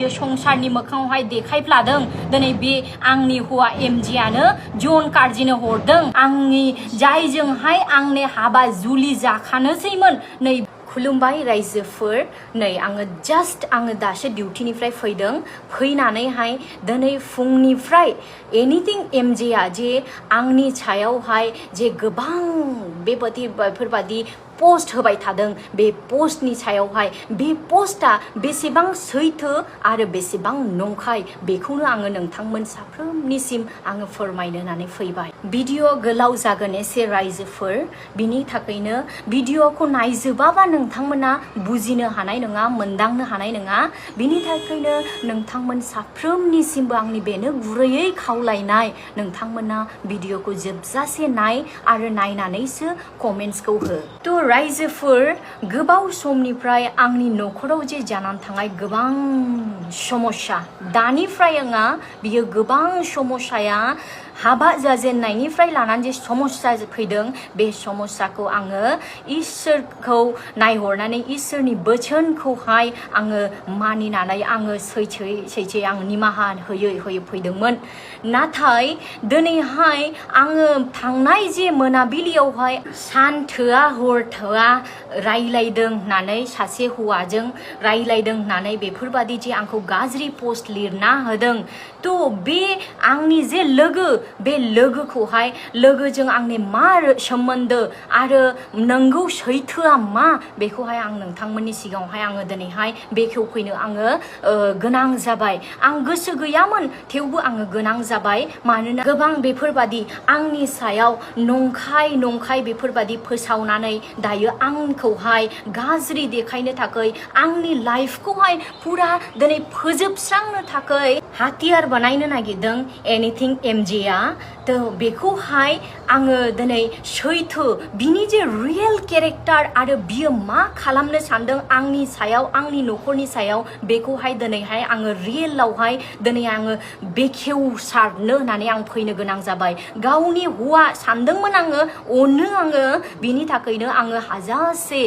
संसारनि मोखाङावहाय देखायफ्लादों दिनै बे आंनि हौवा एमजिआनो जन कार्जिनो हरदों आंनि जायजोंहाय आंनि हाबा जुलि जाखानोसैमोन नै खुलुमबाय रायजोफोर नै आङो आङो दासो डिउटिनिफ्राय फैदों फैनानैहाय दिनै फुंनिफ्राय एनिथिं एमजेआ जे आंनि सायावहाय जे गोबां बेफोरबादि पोस्ट होबाय थादों बे पोस्टनि सायावहाय बे पोस्टआ बेसेबां सैथो आरो बेसेबां नंखाय बेखौनो आङो नोंथांमोन साफ्रोमनिसिम आङो फोरमायनो होननानै फैबाय भिडिअ गोलाव जागोन एसे रायजोफोर बिनि थाखायनो भिडिअखौ नायजोबाबा नोंथांमोना बुजिनो हानाय नङा मोनदांनो हानाय नङा बिनि थाखायनो नोंथांमोन साफ्रोमनिसिमबो आंनि बेनो गुरैयै खावलायनाय नोंथांमोना भिडिअखौ जोबजासे नाय आरो नायनानैसो कमेन्ट्सखौ हो थ' रायजोफोर गोबाव समनिफ्राय आंनि न'खराव जे जानानै थांनाय गोबां समस्या दानिफ्राय आङा बियो गोबां समस्याया हाबा जाजेननायनिफ्राय लानानै जे समस्या फैदों बे समस्याखौ आङो इसोरखौ नायहरनानै इसोरनि बोसोनखौहाय आङो मानिनानै आङो सैथोयै आं निमाहा होयै फैदोंमोन नाथाय दिनैहाय आङो थांनाय जे मोनाबिलियावहाय सान थोआ हर थोआ रायलायदों होननानै सासे हौवाजों रायलायदों होननानै बेफोरबादि जे आंखौ गाज्रि पोस्ट लिरना होदों थ' बे आंनि जे बे लोगोखौहाय लोगोजों आंनि मा सोमोन्दो आरो नंगौ सैथोआ मा बेखौहाय आं नोंथांमोननि सिगाङावहाय आङो दिनैहाय बेखेवफैनो आङो गोनां जाबाय आं गोसो गैयामोन थेवबो आङो गोनां जाबाय मानोना गोबां बेफोरबादि आंनि सायाव नंखाय बेफोरबादि फोसावनानै दायो आंखौहाय गाज्रि देखायनो थाखाय आंनि लाइफखौहाय पुरा दिनै फोजोबस्रांनो थाखाय हाथियार बानायनो नागिरदों एनिथिं एमजेआ थ' बेखौहाय आङो दिनै सैथो बिनि जे रियेल केरेक्टार आरो बियो मा खालामनो सानदों आंनि सायाव आंनि न'खरनि सायाव बेखौहाय दिनैहाय आङो रियेलावहाय दिनै आङो बेखेवसारनो होननानै आं फैनो गोनां जाबाय गावनि हौवा सानदोंमोन अनो आङो बिनि थाखायनो आङो हाजासे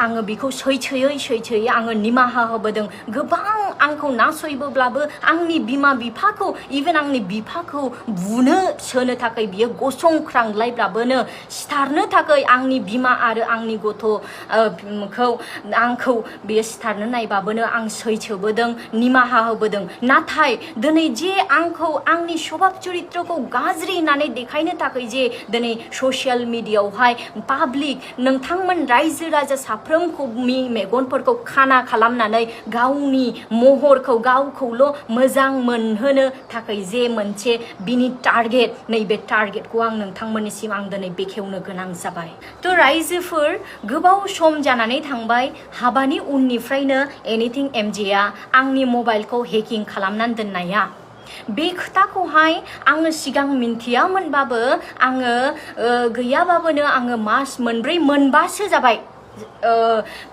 आङो बेखौ सैथोयै आङो निमाहा होबोदों गोबां आंखौ नासयबोब्लाबो आंनि बिमा बिफाखौ इभेन आंनि बिफाखौ बुनो सोनो थाखाय बियो गसंख्रांलायब्लाबोनो सिथारनो थाखाय आंनि बिमा आरो आंनि आंखौ बियो सिथारनो नायबाबोनो आं सैथोबोदों निमाहा होबोदों नाथाय दिनै जे आंखौ आंनि स्वभाब चरित्रखौ गाज्रि होननानै देखायनो थाखाय जे दिनै ससियेल मिडियायावहाय पाब्लिक नोंथांमोन रायजो राजा साफ्रोमखौनि मेगनफोरखौ खाना खालामनानै गावनि महरखौ गावखौल' मोजां मोनहोनो थाखाय जे मोनसे बिनि टारगेट नैबे टारगेटखौ आं नोंथांमोननिसिम आं दिनै बेखेवनो गोनां जाबाय थ' रायजोफोर गोबाव सम जानानै थांबाय हाबानि उननिफ्रायनो एनिथिं एमजेआ आंनि मबाइलखौ हेकिं खालामनानै दोननाया बे खोथाखौहाय आङो सिगां मिन्थियामोनबाबो आङो गैयाबाबोनो आङो मास मोनब्रै मोनबासो जाबाय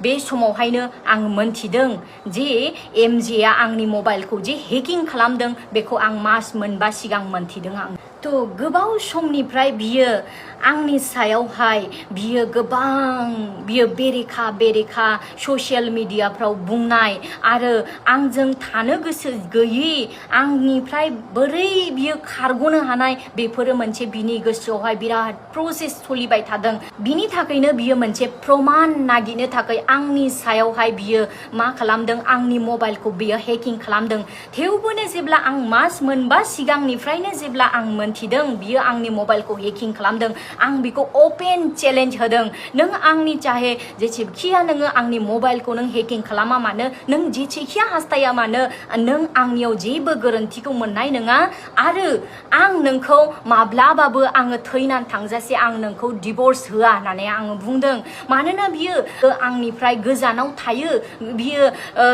बे समावहायनो आं मोनथिदों जे एमजेआ आंनि मबाइलखौ जे हेकिं खालामदों बेखौ आं मास मोनबा सिगां मोनथिदों आं थ' गोबाव समनिफ्राय बियो आंनि सायावहाय बियो बेरेखा ससियेल मिडियाफ्राव बुंनाय आरो आंजों थानो गोसो गैयि आंनिफ्राय बोरै बियो खारग'नो हानाय बेफोरो मोनसे बिनि गोसोआवहाय बिराद प्रसेस सोलिबाय थादों बिनि थाखायनो बियो मोनसे प्रमान नागिरनो थाखाय आंनि सायावहाय बियो मा खालामदों आंनि मबाइलखौ बियो हेकिं खालामदों थेवबोनो जेब्ला आं मास मोनबा सिगांनिफ्रायनो जेब्ला आं मोनथिदों बियो आंनि मबाइलखौ हेकिं खालामदों आं बेखौ अपेन चेलेन्ज होदों नों आंनि चाहे जेसेखिया नोङो आंनि मबाइलखौ नों हेकिं खालामा मानो नों जेसेखिया हास्थाया मानो नों आंनियाव जेबो गोरोन्थिखौ मोननाय नङा आरो आं नोंखौ माब्लाबाबो आङो थैनानै थांजासे आं नोंखौ डिभर्स होआ होननानै आङो बुंदों मानोना बियो आंनिफ्राय गोजानाव थायो बियो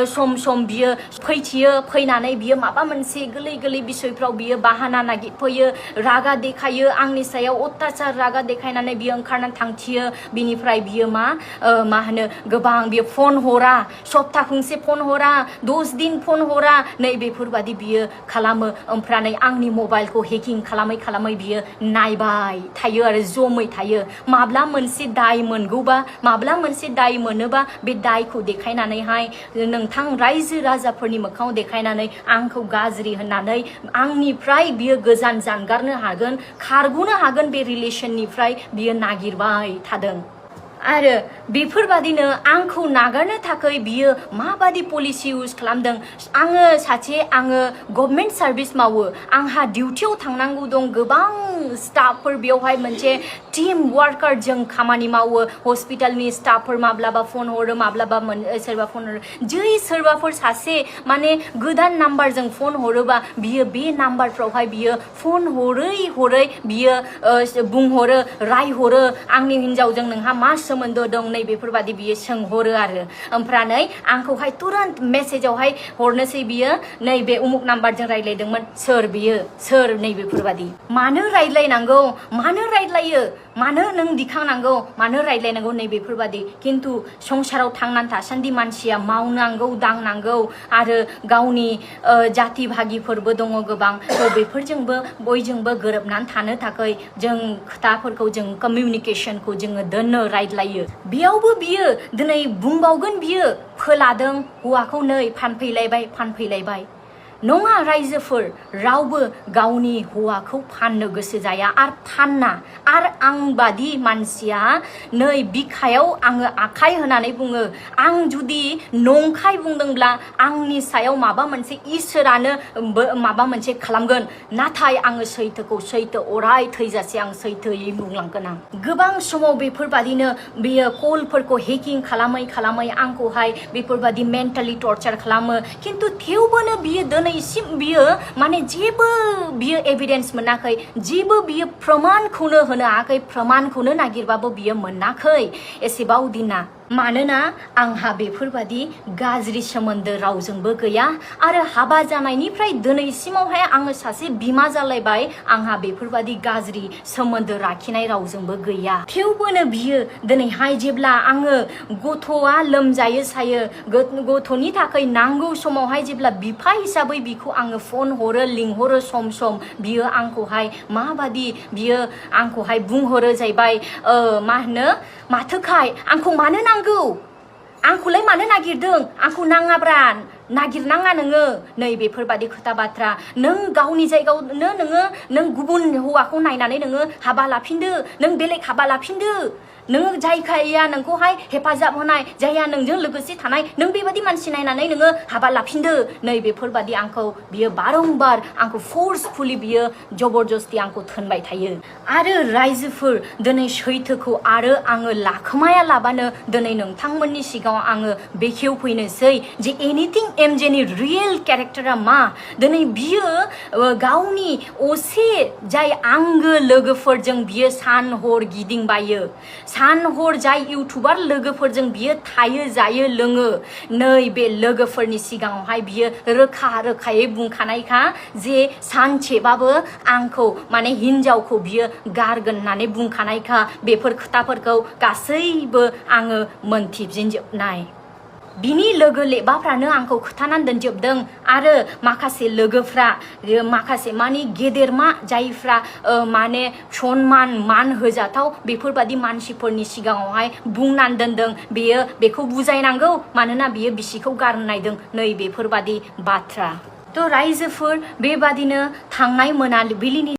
सम बियो फैनानै बियो माबा मोनसे गोरलै बिसयफ्राव बियो बाहाना नागिरफैयो रागा देखायो आंनि सायाव अत्याचार रागा देखायनानै बियो ओंखारनानै थांथियो बिनिफ्राय बियो मा होनो गोबां बियो फन हरा सप्ता खनसे फन हरा 10 दिन फन हरा नै बेफोरबादि बियो खालामो ओमफ्राय आंनि मबाइलखौ हेकिं खालामै बियो नायबाय थायो आरो जमै थायो माब्ला मोनसे दाय मोनगौबा माब्ला मोनसे दाय मोनोबा बे दायखौ देखायनानैहाय नोंथां रायजो राजाफोरनि मोखाङाव देखायनानै आंखौ गाज्रि होननानै आंनिफ्राय बियो गोजान जानगारनो हागोन खारग'नो हागोन बे रिलेशननिफ्राय बियो नागिरबाय थादों आरो बेफोरबादिनो आंखौ नागारनो थाखाय बियो माबादि पलिसि इउज खालामदों आङो गभर्नमेन्ट सार्भिस मावो आंहा डिउटियाव थांनांगौ दं गोबां स्टाफफोर बेवहाय मोनसे टीम वार्कार जों खामानि मावो हस्पिटालनि स्टाफफोर माब्लाबा फन हरो माब्लाबा सोरबा फन हरो जै सोरबाफोर सासे माने गोदान नाम्बारजों फन हरोबा बियो बे नाम्बारफ्रावहाय बियो फन हरै बियो बुंहरो रायहरो आंनि हिन्जावजों नोंहा मा सोमोन्दो दं नै बेफोरबादि बियो सोंहरो आरो ओमफ्राय आंखौहाय तुरन्त मेसेजावहाय हरनोसै बियो नै बे उमुक नाम्बारजों रायज्लायदोंमोन सोर बियो सोर नै बेफोरबादि मानो रायज्लायनांगौ मानो रायज्लायो मानो नों दिखांनांगौ मानो रायज्लायनांगौ नै बेफोरबादि खिन्थु संसाराव थांनानै थासान्दि मानसिया मावनांगौ दांनांगौ आरो गावनि जाति भागिफोरबो दङ गोबां बेफोरजोंबो बयजोंबो गोरोबनानै थानो थाखाय जों खोथाफोरखौ जों कमिउनिकेशनखौ जोङो दोननो रायज्लायो बेयावबो बियो दिनै बुंबावगोन बियो फोलादों हौवाखौ नै फानफैलायबाय नङा रायजोफोर रावबो गावनि हौवाखौ फाननो गोसो जाया आरो फानना आरो आं बादि मानसिया नै बिखायाव आङो आखाइ होनानै बुङो आं जुदि नंखाय बुंदोंब्ला आंनि सायाव माबा मोनसे इसोरानो माबा मोनसे खालामगोन नाथाय आङो सैथो अराय थैजासे आं सैथोयै बुंलांगोन आं गोबां समाव बेफोरबादिनो बियो कलफोरखौ हेकिं खालामै आंखौहाय बेफोरबादि मेन्टेलि टर्चार खालामो खिन्थु थेवबोनो बियो दिनैसिम बियो माने जेबो बियो एभिडेन्स मोनाखै जेबो बियो प्रमाणखौनो होनो हायाखै प्रमाणखौनो नागिरबाबो बियो मोनाखै एसेबां दिना मानोना आंहा बेफोरबादि गाज्रि सोमोन्दो रावजोंबो गैया आरो हाबा जानायनिफ्राय दिनैसिमावहाय आङो सासे बिमा जालायबाय आंहा बेफोरबादि गाज्रि सोमोन्दो लाखिनाय रावजोंबो गैया थेवबोनो बियो दिनैहाय जेब्ला आङो गथ'आ लोमजायो सायो गथ'नि थाखाय नांगौ समावहाय जेब्ला बिफा हिसाबै बिखौ आङो फन हरो लिंहरो सम बियो आंखौहाय माबादि बियो आंखौहाय बुंहरो जाहैबाय मा होनो माथोखाय आंखौ मानो नांगौ आंखौलाय मानो नागिरदों आंखौ नाङाब्रा नागिरनाङा नोङो नै बेफोरबादि खोथा बाथ्रा नों गावनि जायगायावनो नों गुबुन हौवाखौ नायनानै नोङो हाबा लाफिनदो नों बेलेग हाबा लाफिनदो नोङो जायखाया नोंखौहाय हेफाजाब होनाय जायहा नोंजों लोगोसे थानाय नों बेबादि मानसि नायनानै नोङो हाबा लाफिनदो नै बेफोरबादि आंखौ बियो बारंबार आंखौ फोर्सफुली बियो जबरदस्ति आंखौ थोनबाय थायो आरो रायजोफोर दिनै सैथोखौ आरो आङो लाखोमाया लाबानो दिनै नोंथांमोननि सिगाङाव आङो बेखेवफैनोसै जे एनिथिं एमजेनि रियेल केरेक्टारा मा दिनै बियो गावनि असे जाय आंगो लोगोफोरजों बियो सान हर गिदिंबायो सान हर जाय इउटुबार लोगोफोरजों बियो थायो जायो लोङो नै बे लोगोफोरनि सिगाङावहाय बियो रोखायै बुंखानायखा जे सानसेबाबो आंखौ माने हिन्जावखौ बियो गारगोन होननानै बुंखानायखा बेफोर खोथाफोरखौ गासैबो आङो मोनथिजोबनाय बिनि लोगो लेबाफ्रानो आंखौ खोथानानै दोनजोबदों आरो माखासे लोगोफ्रा माखासे माने गेदेरमा जायफ्रा माने सनमान मान होजाथाव बेफोरबादि मानसिफोरनि सिगाङावहाय बुंनानै दोनदों बेखौ बुजायनांगौ मानोना बियो बिसिखौ गारनो नायदों नै बेफोरबादि बाथ्रा थ' रायजोफोर बेबादिनो थांनाय मोनाबिलिनि